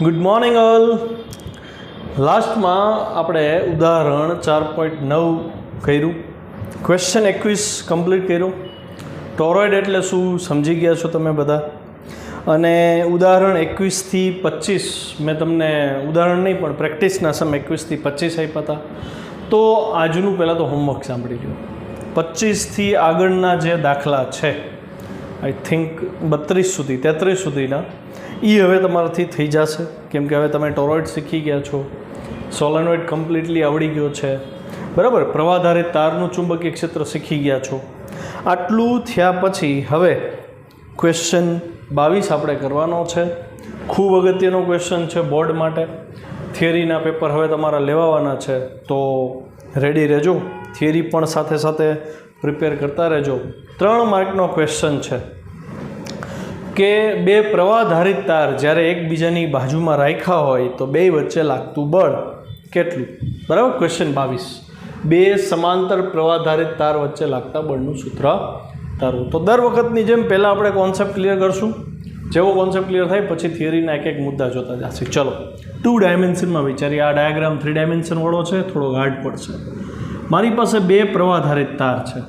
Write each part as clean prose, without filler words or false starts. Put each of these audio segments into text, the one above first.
Good morning all. લાસ્ટમાં આપણે ઉદાહરણ 4.9 કર્યું, ક્વેશ્ચન 21 કમ્પ્લીટ કર્યું. ટોરોઇડ એટલે શું સમજી ગયા છો તમે બધા. અને ઉદાહરણ 21થી 25 મેં તમને ઉદાહરણ નહીં પણ પ્રેક્ટિસના સમ 21થી 25 આપ્યા હતા. તો આજનું પહેલાં તો હોમવર્ક સાંભળી લો. 25થી આગળના જે દાખલા છે આઈ થિંક 32 સુધી 33 સુધીના એ હવે તમારાથી થઈ જશે, કેમ કે હવે તમે ટોરોઇડ શીખી ગયા છો, સોલેનોઇડ કમ્પ્લીટલી આવડી ગયો છે, બરાબર. પ્રવાહધારિત તારનું ચુંબકીય ક્ષેત્ર શીખી ગયા છો. આટલું થયા પછી હવે ક્વેશ્ચન 22 આપણે કરવાનો છે. ખૂબ અગત્યનો ક્વેશ્ચન છે બોર્ડ માટે. થિયરીના પેપર હવે તમારા લેવાવાના છે, તો રેડી રહેજો. થિયરી પણ સાથે સાથે પ્રિપેર કરતા રહેજો. 3 માર્કનો ક્વેશ્ચન છે કે બે પ્રવાહધારિત તાર જ્યારે એકબીજાની બાજુમાં રાખ્યા હોય તો બે વચ્ચે લાગતું બળ કેટલું, બરાબર. ક્વેશ્ચન 22. બે સમાંતર પ્રવાહધારિત તાર વચ્ચે લાગતા બળનું સૂત્ર તારવું. તો દર વખતની જેમ પહેલાં આપણે કોન્સેપ્ટ ક્લિયર કરશું. જેવો કોન્સેપ્ટ ક્લિયર થાય પછી થિયરીના એક મુદ્દા જોતા જશે. ચલો 2 ડાયમેન્શનમાં વિચારીએ. આ ડાયાગ્રામ 3 ડાયમેન્શનવાળો છે, થોડો હાર્ડ પડશે. મારી પાસે બે પ્રવાહધારિત તાર છે,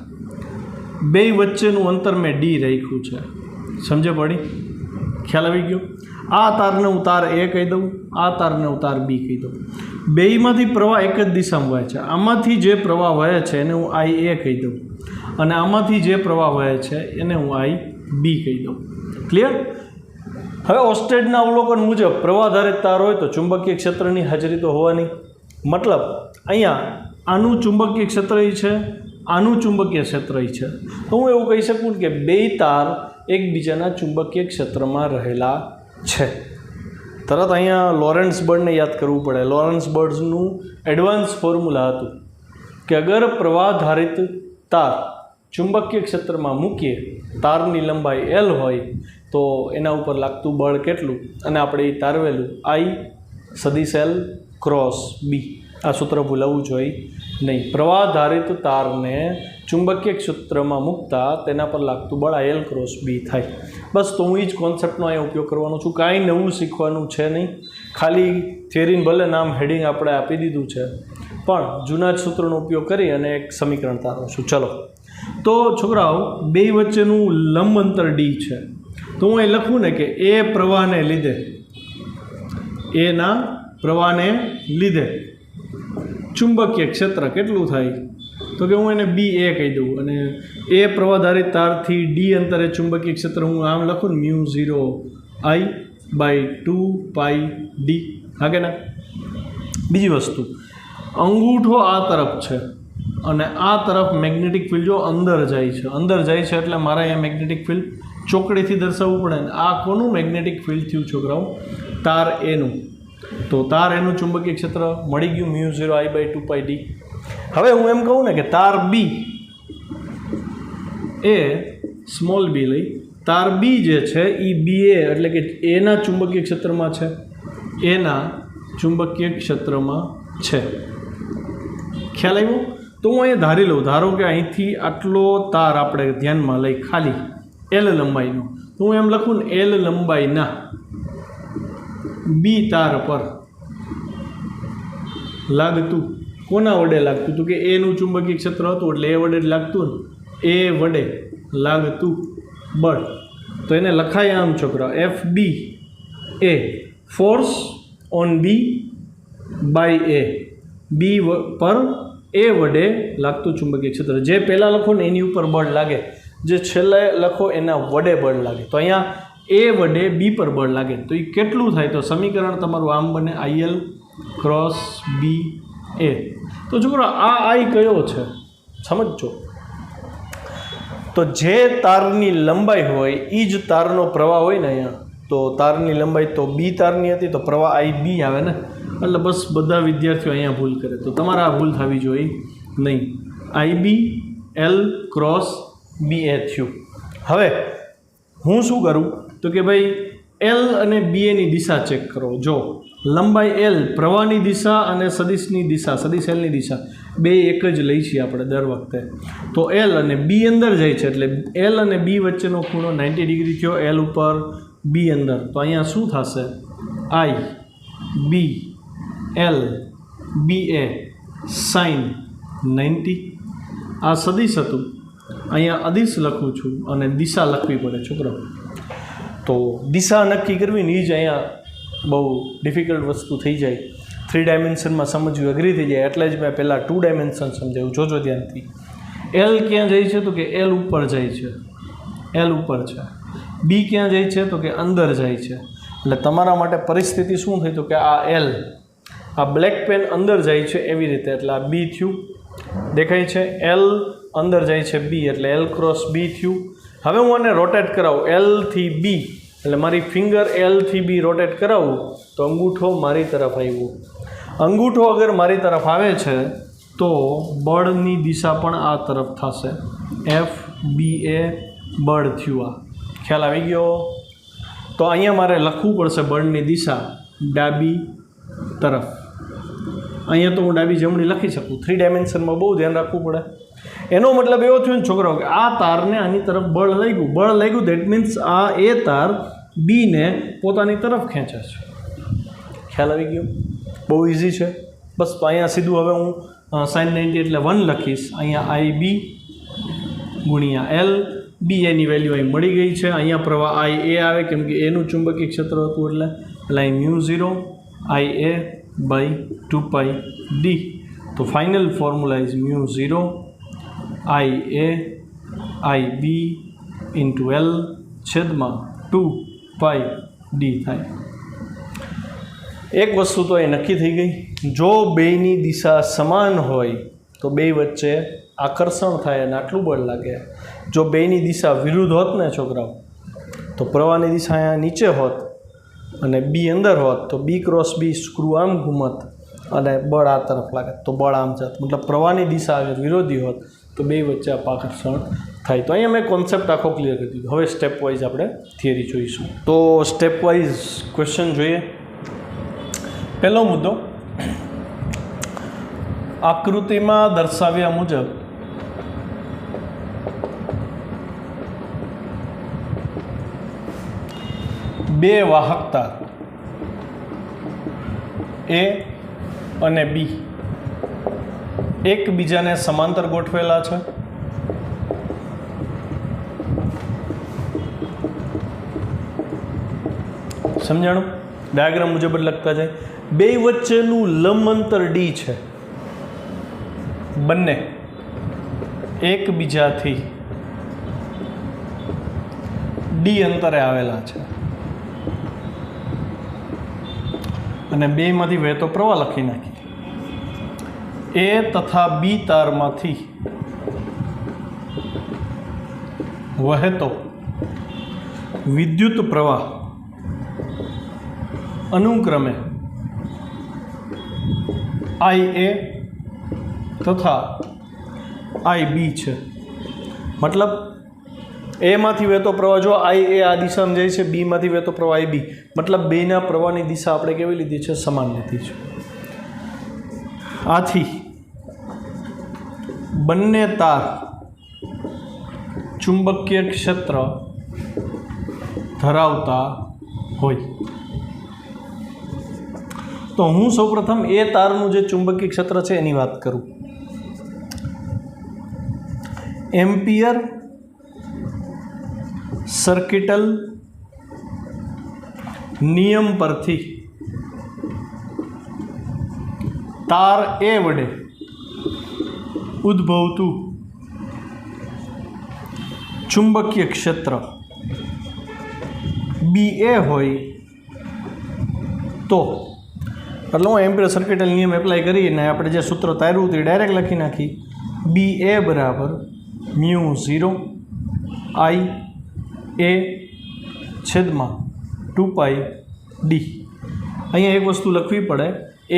બે વચ્ચેનું અંતર મેં ડી રાખ્યું છે. સમજે પડી? ખ્યાલ આવી ગયો? આ તારને હું તાર એ કહી દઉં, આ તારને હું તાર બી કહી દઉં. બેયમાંથી પ્રવાહ એક જ દિશામાં વહે છે. આમાંથી જે પ્રવાહ વહે છે એને હું આઈ એ કહી દઉં, અને આમાંથી જે પ્રવાહ વહે છે એને હું આઈ બી કહી દઉં. ક્લિયર? હવે ઓસ્ટેડના અવલોકન મુજબ પ્રવાહધારિત તાર હોય તો ચુંબકીય ક્ષેત્રની હાજરી તો હોવાની. મતલબ અહીંયા આનું ચુંબકીય ક્ષેત્ર છે, આનું ચુંબકીય ક્ષેત્ર છે. તો હું એવું કહી શકું કે બે તાર એકબીજાના ચુંબકીય ક્ષેત્રમાં રહેલા છે. તરત અહીંયા લોરેન્ટ્ઝ બળને યાદ કરવું પડે. લોરેન્ટ્ઝ બળનું એડવાન્સ ફોર્મ્યુલા હતું કે અગર પ્રવાહધારિત તાર ચુંબકીય ક્ષેત્રમાં મૂકીએ, તારની લંબાઈ L હોય તો એના ઉપર લાગતું બળ કેટલું, અને આપણે એ તારવેલું I સદિશ L ક્રોસ B. આ સૂત્ર ભૂલાવવું જોઈએ નહીં. પ્રવાહધારિત તારને ચુંબકીય ક્ષેત્રમાં મૂકતા તેના પર લાગતું બળ IL ક્રોસ B થાય. બસ, તો હું એ જ કોન્સેપ્ટનો અહીંયા ઉપયોગ કરવાનો છું. કાંઈ નવું શીખવાનું છે નહીં. ખાલી થિયરીને ભલે નામ હેડિંગ આપણે આપી દીધું છે, પણ જૂના જ સૂત્રનો ઉપયોગ કરી અને એક સમીકરણ તારવું છું. ચલો, તો છોકરાઓ બે વચ્ચેનું લંબ અંતર D છે. તો હું અહીં લખું ને કે એ પ્રવાહને લીધે, એના પ્રવાહને લીધે ચુંબકીય ક્ષેત્ર કેટલું થાય, તો કે હું એને બી એ કહી દઉં. અને એ પ્રવાહધારિત તારથી ડી અંતરે ચુંબકીય ક્ષેત્ર હું આમ લખું ને μ0I/2πD. હા કે ના? બીજી વસ્તુ, અંગૂઠો આ તરફ છે અને આ તરફ મેગ્નેટિક ફિલ્ડ જો અંદર જાય છે, અંદર જાય છે એટલે મારે અહીંયા મેગ્નેટિક ફિલ્ડ ચોકડીથી દર્શાવવું પડે ને. આ કોનું મેગ્નેટિક ફિલ્ડ થયું છોકરાઓ? તાર એનું. તો તાર એનું ચુંબકીય ક્ષેત્ર મળી ગયું μ0I/2πD. હવે હું એમ કહું ને કે તાર બી એ સ્મોલ બી લઈ, તાર બી જે છે એ બી એ એટલે કે એના ચુંબકીય ક્ષેત્રમાં છે, એના ચુંબકીય ક્ષેત્રમાં છે. ખ્યાલ આવ્યો? તો હું અહીંયા ધારી લઉં. ધારો કે અહીંથી આટલો તાર આપણે ધ્યાનમાં લઈ, ખાલી L લંબાઈનો. તો હું એમ લખું ને L લંબાઈના બી તાર પર લાગતું, કોના વડે લાગતું? તો કે એનું ચુંબકીય ક્ષેત્ર હતું એટલે એ વડે લાગતું ને, એ વડે લાગતું બળ. તો એને લખાય આમ છોકરા, FB A force on B by A. B પર એ વડે લાગતું ચુંબકીય ક્ષેત્ર. જે પહેલાં લખો ને એની ઉપર બળ લાગે, જે છેલ્લે લખો એના વડે બળ લાગે. તો અહીંયા એ વડે બી પર બળ લાગે તો એ કેટલું થાય? તો સમીકરણ તમારું આમ બને IL ક્રોસ બી એ. તો છોકરા આ આઈ કયો છે સમજજો. તો જે તારની લંબાઈ હોય એ જ તારનો પ્રવાહ હોય ને અહીંયા. તો તારની લંબાઈ તો બી તારની હતી તો પ્રવાહ IB આવે ને. એટલે બસ બધા વિદ્યાર્થીઓ અહીંયા ભૂલ કરે, તો તમારે આ ભૂલ થવી જોઈએ નહીં. IB L ક્રોસ બી એ થયું. હવે હું શું કરું તો કે ભાઈ L અને બી એની દિશા ચેક કરો. જો લંબાઈ L, પ્રવાહની દિશા અને સદિશની દિશા, સદિશ Lની દિશા બે એક જ લઈ છીએ આપણે દર વખતે. તો L અને બી અંદર જાય છે એટલે L અને બી વચ્ચેનો ખૂણો 90 ડિગ્રી થયો. L ઉપર બી અંદર, તો અહીંયા શું થશે? I B L B A sine 90. આ સદીશ હતું, અહીંયા અદિશ લખું છું અને દિશા લખવી પડે છોકરાઓ. તો દિશા નક્કી કરવી ને એ જ અહીંયા બહુ ડિફિકલ્ટ વસ્તુ થઈ જાય. 3 ડાયમેન્શનમાં સમજવું અઘરી થઈ જાય, એટલે જ મેં પહેલાં 2 ડાયમેન્શન સમજાવ્યું. જોજો ધ્યાનથી. એલ ક્યાં જાય છે? તો કે એલ ઉપર જાય છે, એલ ઉપર છે. બી ક્યાં જાય છે? તો કે અંદર જાય છે. એટલે તમારા માટે પરિસ્થિતિ શું થઈ? તો કે આ એલ, આ બ્લેક પેન અંદર જાય છે એવી રીતે, એટલે આ બી થયું, દેખાય છે. એલ અંદર જાય છે બી, એટલે એલ ક્રોસ બી થયું. હવે હું આને રોટેટ કરાવું એલથી બી, એટલે મારી ફિંગર એલથી બી રોટેટ કરાવું તો અંગૂઠો મારી તરફ આવ્યો. અંગૂઠો અગર મારી તરફ આવે છે તો બળની દિશા પણ આ તરફ થશે. એફ બી એ બળ થયું. આ ખ્યાલ આવી ગયો? તો અહીંયા મારે લખવું પડશે બળની દિશા ડાબી તરફ. અહીંયા તો હું ડાબી જમણી લખી શકું. 3 ડાયમેન્શનમાં બહુ ધ્યાન રાખવું પડે. એનો મતલબ એવો થયો ને છોકરાઓ કે આ તારને આની તરફ બળ લાગ્યું, દેટ મીન્સ આ એ તાર બીને પોતાની તરફ ખેંચે છે. ખ્યાલ આવી ગયો? બહુ ઇઝી છે. બસ તો અહીંયા સીધું હવે હું sin 90 એટલે 1 લખીશ. અહીંયા આઈ બી ગુણ્યા એલ, બી એની વેલ્યુ અહીં મળી ગઈ છે. અહીંયા પ્રવાહ આઈ એ આવે કેમ કે એનું ચુંબકીય ક્ષેત્ર હતું, એટલે અહીં μ0 આઈ એ બાય 2π ડી. તો final formula is μ0 I A I B into L છેદમાં 2π ડી થાય. એક વસ્તુ તો એ નક્કી થઈ ગઈ, જો બેયની દિશા સમાન હોય તો બે વચ્ચે આકર્ષણ થાય અને આટલું બળ લાગે. જો બેયની દિશા વિરુદ્ધ હોત ને છોકરાઓ, તો પ્રવાહની દિશા અહીંયા નીચે હોત અને બી અંદર હોત, તો બી ક્રોસ બી સ્ક્રૂ આમ ઘૂમત અને બળ આ તરફ લાગે તો બળ આમ જાત. મતલબ પ્રવાહની દિશા અગર વિરોધી હોત તો બે વચ્ચે આકર્ષણ થાય. તો અહીંયા મેં કોન્સેપ્ટ આખો ક્લિયર કરી દીધો. હવે સ્ટેપ વાઇઝ આપણે થિયરી જોઈશું. તો સ્ટેપ વાઇઝ ક્વેશ્ચન જોઈએ. પહેલો મુદ્દો, આકૃતિમાં દર્શાવ્યા મુજબ બે વાહકતા એ અને બી એકબીજાને સમાંતર ગોઠવેલા છે. સમજાણું? ડાયાગ્રામ મુજબ જ લખતા જાય. બે વચ્ચેનું લંબ અંતર ડી છે. બંને એકબીજાથી ડી અંતરે આવેલા છે અને બેમાંથી વહેતો પ્રવાહ લખી નાખી. એ તથા બી તારમાંથી વહેતો વિદ્યુત પ્રવાહ અનુક્રમે આઈ એ તથા આઈ બી છે. મતલબ એમાંથી વહેતો પ્રવાહ, જો આઈ એ આ દિશામાં જાય છે, બીમાંથી વહેતો પ્રવાહ આઈ બી, મતલબ બેના પ્રવાહની દિશા આપણે કેવી લીધી છે? સમાન લીધી છે. આથી બંને તાર ચુંબકીય ક્ષેત્ર ધરાવતા હોય. તો હું સૌપ્રથમ એ તારનું જે ચુંબકીય ક્ષેત્ર છે એની વાત કરું. એમ્પિયર સર્કિટલ નિયમ પરથી તાર એ વડે ઉદ્ભવતું ચુંબકીય ક્ષેત્ર બી એ હોય તો, એટલે હું એમ્પિયર સર્કિટલ નિયમ એપ્લાય કરીને આપણે જે સૂત્ર તાર્યું તે ડાયરેક્ટ લખી નાખી. બી એ બરાબર μ0 આઈ એ છેદમાં 2π ડી. અહીંયા એક વસ્તુ લખવી પડે,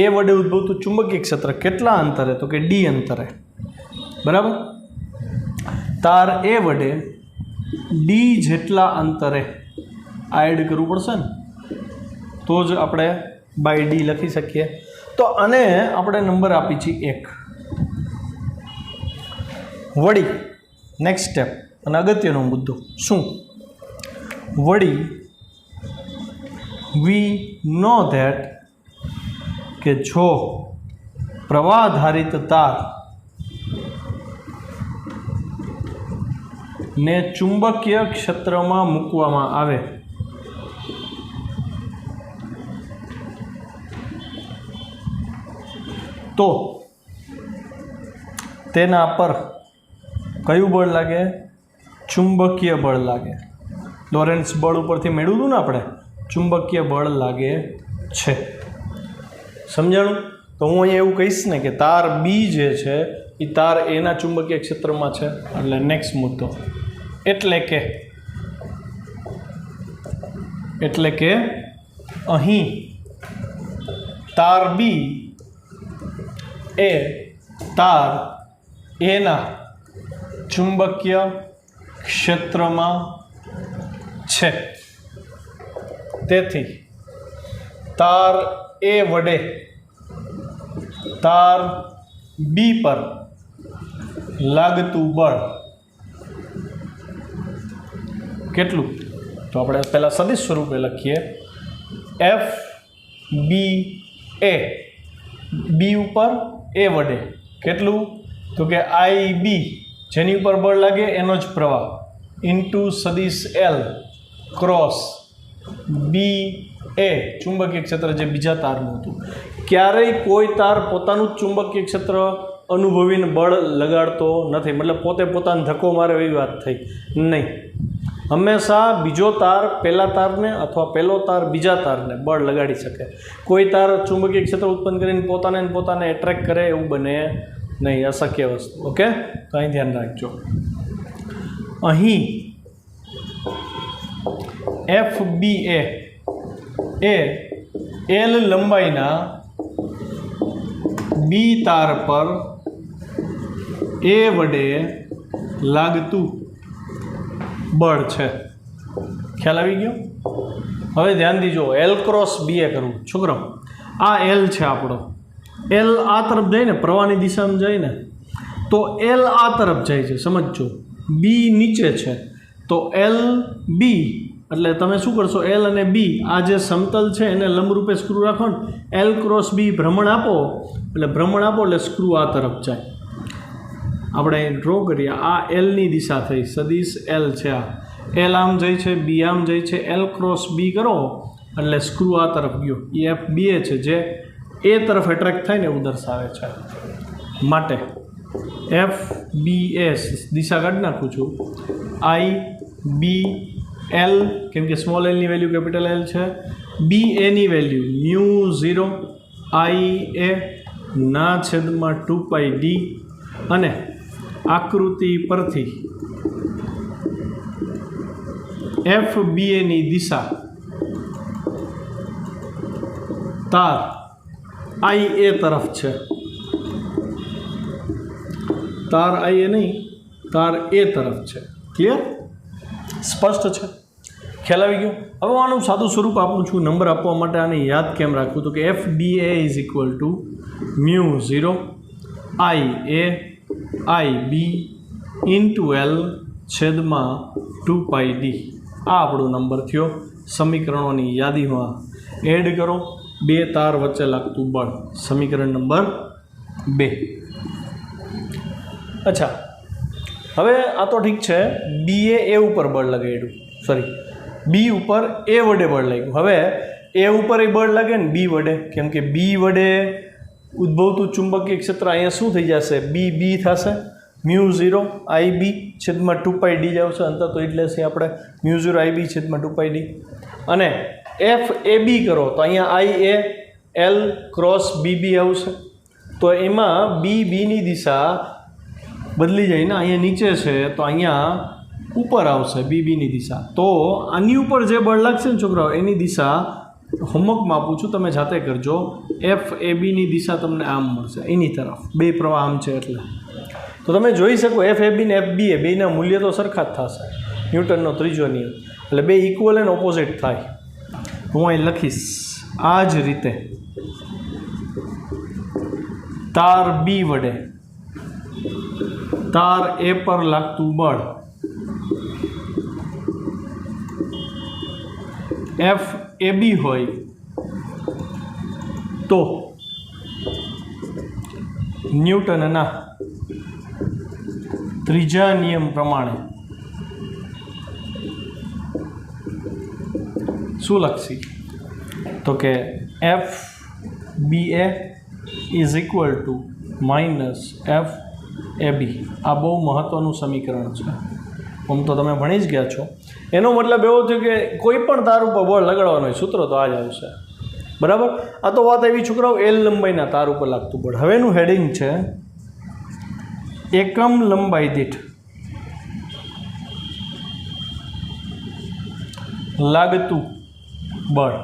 એ વડે ઉદ્ભવતું ચુંબકીય ક્ષેત્ર કેટલા અંતરે? તો કે ડી અંતરે. બરાબર? તાર એ વડે ડી જેટલા અંતરે આ એડ કરવું પડશે ને, તો જ આપણે બાય ડી લખી શકીએ. તો આને આપણે નંબર આપી છીએ 1. વળી નેક્સ્ટ સ્ટેપ અને અગત્યનો મુદ્દો શું? વળી વી નો ધેટ કે જો પ્રવાહધારિત તાર ને ચુંબકીય ક્ષેત્રમાં મૂકવામાં આવે તો તેના પર કયું બળ લાગે? ચુંબકીય બળ લાગે. લોરેન્ટ્ઝ બળ ઉપરથી મેળવ્યું હતું ને આપણે, ચુંબકીય બળ લાગે છે. સમજાણું? તો હું અહીંયા એવું કહીશ ને કે તાર બી જે છે એ તાર એના ચુંબકીય ક્ષેત્રમાં છે. એટલે નેક્સ્ટ મુદ્દો એટલે કે અહીં તાર બી એ તાર એના ચુંબકીય ક્ષેત્રમાં છે. તેથી તાર એ વડે તાર બી પર લાગતું બળ કેટલું? તો આપણે પહેલાં સદિશ સ્વરૂપે લખીએ. એફ બી એ, બી ઉપર એ વડે કેટલું? તો કે આઈ બી જેની ઉપર બળ લાગે એનો જ પ્રવાહ ઇન્ટુ સદિશ એલ ક્રોસ બી એ ચુંબકીય ક્ષેત્ર જે બીજા તારનું હતું. ક્યારેય કોઈ તાર પોતાનું જ ચુંબકીય ક્ષેત્ર અનુભવીને બળ લગાડતો નથી. મતલબ પોતે પોતાને ધક્કો મારે એવી વાત થઈ નહીં. હંમેશા બીજો તાર પહેલા તારને અથવા પહેલો તાર બીજા તારને બળ લગાડી શકે. કોઈ તાર ચુંબકીય ક્ષેત્ર ઉત્પન્ન કરીને પોતાને એટ્રેક્ટ કરે એવું બને નહીં. અશક્ય વસ્તુ. ઓકે, તો અહીં ધ્યાન રાખજો. અહીં એફ બી એ એલ લંબાઈના બી તાર પર એ વડે લાગતું બળ છે. ખ્યાલ આવી ગયો? હવે ધ્યાન દીજો. એલ ક્રોસ બી એ કરવું. છોકરો આ એલ છે આપણો. એલ આ તરફ જાય ને, પ્રવાહની દિશામાં જાય ને, તો એલ આ તરફ જાય છે. સમજજો. બી નીચે છે તો એલ બી એટલે તમે શું કરશો? એલ અને બી આ જે સમતલ છે એને લંબરૂપે સ્ક્રૂ રાખો ને, એલ ક્રોસ બી ભ્રમણ આપો એટલે સ્ક્રૂ આ તરફ જાય. આપણે ડ્રો કરીએ. આ એલની દિશા થઈ, સદિશ એલ છે. આ એલ આમ જાય છે, બી આમ જાય છે. એલ ક્રોસ બી કરો એટલે સ્ક્રૂ આ તરફ ગયો. એ એફ બી એ છે જે એ તરફ એટ્રેક્ટ થાય ને એવું દર્શાવે છે. માટે એફ બી એ દિશા કાઢી નાખું છું. આઈ બી એલ, કેમ કે સ્મોલ એલની વેલ્યુ કેપિટલ એલ છે. બી એની વેલ્યુ μ0 આઈ એ ના છેદમાં 2πd અને આકૃતિ પરથી એફ બી એની દિશા તાર આઈ એ તરફ છે. તાર આઈ એ નહીં, તાર એ તરફ છે. ક્લિયર? સ્પષ્ટ છે? ખ્યાલ આવી ગયો? હવે આનું સાદું સ્વરૂપ આપું છું નંબર આપવા માટે. આને યાદ કેમ રાખવું? તો કે F B A is equal to μ0 I A I B into L છેદમાં 2πd. આ આપણો નંબર થયો. સમીકરણોની યાદીમાં એડ કરો. બે તાર વચ્ચે લાગતું બળ. સમીકરણ નંબર 2. અચ્છા, હવે આ તો ઠીક છે. બી એ ઉપર બળ લગાડ્યું, સોરી બી ઉપર એ વડે બળ લાગ્યું. હવે એ ઉપર એ બળ લાગે ને બી વડે, કેમ કે બી વડે ઉદ્ભવતું ચુંબકીય ક્ષેત્ર અહીંયા શું થઈ જશે? બી થશે. μ0 આઈ બી છેદમાં 2πd જ આવશે. અંતર તો એટલે છે આપણે μ0 આઈ બી છેદમાં 2πd. અને એફ એ બી કરો તો અહીંયા આઈ એ એલ ક્રોસ બી આવશે. તો એમાં બીની દિશા બદલી જાય ને. અહીંયા નીચે છે તો અહીંયા ઉપર આવશે બીની દિશા. તો આની ઉપર જે બળ લાગશે ને છોકરાઓ, એની દિશા હોમવર્કમાં આપું છું, તમે જાતે કરજો. એફ એ બીની દિશા તમને આમ મળશે, એની તરફ. બે પ્રવાહ આમ છે એટલે. તો તમે જોઈ શકો એફ એ બી ને એફ બી એ બેના મૂલ્ય તો સરખા જ થશે. ન્યૂટનનો ત્રીજો નિયમ. એટલે બે ઇક્વલ એન્ડ ઓપોઝિટ થાય. હું અહીં લખીશ આ જ રીતે. તાર બી વડે તાર એ પર લાગતું બળ એફ એ બી હોય તો ન્યૂટનના ત્રીજા નિયમ પ્રમાણે શું લખશી? તો કે F B A is equal to minus F A B. આ બહુ મહત્ત્વનું સમીકરણ છે. આમ તો તમે ભણી જ ગયા છો. એનો મતલબ એવો છે કે કોઈ પણ તાર ઉપર બળ લગાડવાનું હોય સૂત્ર તો આ જ આવશે. બરાબર. આ તો વાત એવી છોકરાઓ એલ લંબાઈના તાર ઉપર લાગતું બળ. હવેનું હેડિંગ છે એકમ લંબાઈ દીઠ લાગતું બળ.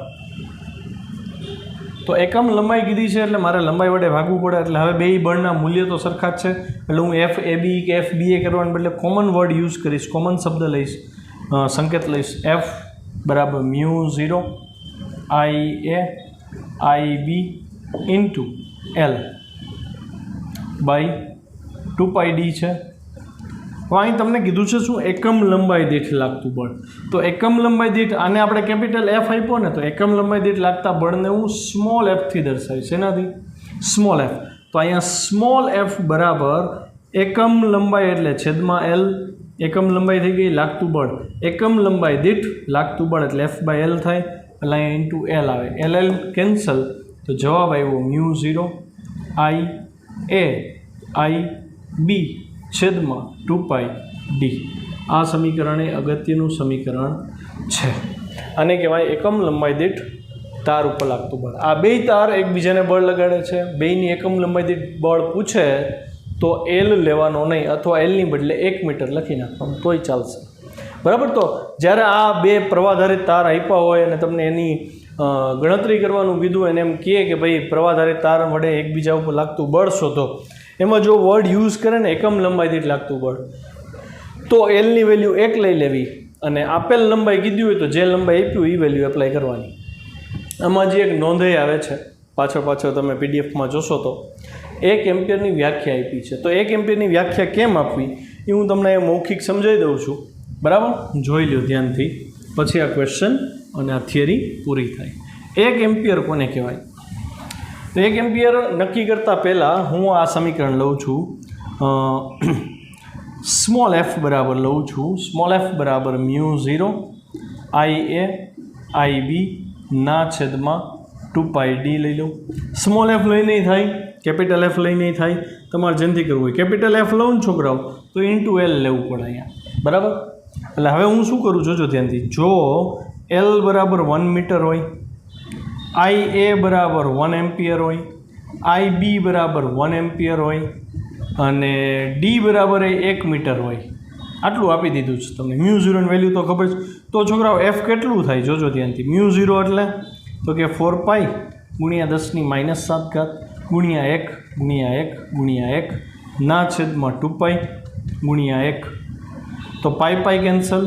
તો એકમ લંબાઈ કીધી છે એટલે મારે લંબાઈ વડે ભાગવું પડે. એટલે હવે બે બળના મૂલ્ય તો સરખા જ છે. એટલે હું એફ એ બી કે એફ બી એ કરવાને બદલે કોમન વર્ડ યુઝ કરીશ, કોમન શબ્દ લઈશ, સંકેત લઈશ. એફ બરાબર mu 0 I A I B into L by 2π D છે. તો અહીં તમને કીધું છે શું? એકમ લંબાઈ દીઠ લાગતું બળ. તો એકમ લંબાઈ દીઠ આને આપણે કેપિટલ એફ આપ્યો ને, તો એકમ લંબાઈ દીઠ લાગતા બળને હું સ્મોલ એફથી દર્શાવીશ. એનાથી સ્મોલ એફ. તો અહીંયા સ્મોલ એફ બરાબર એકમ લંબાઈ એટલે છેદમાં એલ. એકમ લંબાઈ થઈ ગઈ, લાગતું બળ એકમ લંબાઈ દીઠ લાગતું બળ એટલે એફ બાય એલ થાય. એટલે અહીંયા ઇન્ટુ એલ આવે. એલ એલ કેન્સલ, તો જવાબ આવ્યો મ્યુ 0 આઈ એ આઈ બી છેદમાં 2π ડી. આ સમીકરણ એ અગત્યનું સમીકરણ છે. આને કહેવાય એકમ લંબાઈ દીઠ તાર ઉપર લાગતું બળ. આ બે તાર એકબીજાને બળ લગાડે છે. બેયની એકમ લંબાઈ દીઠ બળ પૂછે તો એલ લેવાનો નહીં, અથવા એલની બદલે 1 મીટર લખી નાખવાનું તોય ચાલશે. બરાબર. તો જ્યારે આ બે પ્રવાહધારિત તાર આપ્યા હોય અને તમને એની ગણતરી કરવાનું કીધું અને એમ કહે કે ભાઈ પ્રવાહધારિત તાર વડે એકબીજા ઉપર લાગતું બળ શોધો, એમાં જો વર્ડ યુઝ કરે ને એકમ લંબાઈ દીઠ લાગતું બળ, તો એલની વેલ્યુ 1 લઈ લેવી અને આપેલ લંબાઈ કીધી હોય તો જે લંબાઈ આપ્યું એ વેલ્યુ એપ્લાય કરવાની. આમાં જે એક નોંધે આવે છે, પાછળ તમે પીડીએફમાં જોશો તો 1 એમ્પિયરની વ્યાખ્યા આપી છે. તો 1 એમ્પિયરની વ્યાખ્યા કેમ આપવી એ હું તમને મૌખિક સમજાવી દઉં છું. બરાબર. જોઈ લો ધ્યાનથી, પછી આ ક્વેશ્ચન અને આ થિયરી પૂરી થાય. 1 એમ્પિયર કોને કહેવાય? તો 1 એમ્પિયર નક્કી કરતાં પહેલાં હું આ સમીકરણ લઉં છું. સ્મોલ એફ બરાબર લઉં છું. સ્મોલ એફ બરાબર મ્યુ 0 આઈ એ આઈ બી ના છેદમાં 2π ડી લઈ લઉં. સ્મોલ એફ લઈ નહીં થાય, કેપિટલ એફ લઈ નહીં થાય. તમારે જેનથી કરવું હોય કેપિટલ એફ લઉં ને છોકરાઓ તો ઇન્ટુ એલ લેવું પડે અહીંયા. બરાબર. એટલે હવે હું શું કરું જોજો ધ્યાનથી. જો એલ બરાબર 1 મીટર હોય, આઈ એ બરાબર 1 એમ્પિયર હોય, આઈ બી બરાબર 1 એમ્પિયર હોય અને ડી બરાબર 1 મીટર હોય, આટલું આપી દીધું છે તમને. મ્યુ 0ની વેલ્યુ તો ખબર છે. તો છોકરાઓ એફ કેટલું થાય જોજો ધ્યાનથી. મ્યુ 0 એટલે તો કે 4π ગુણ્યા 10⁻⁷ ગુણ્યા 1 ગુણ્યા 1 ગુણ્યા 1 ના છેદમાં 2π ગુણ્યા 1. તો પાઈ cancel,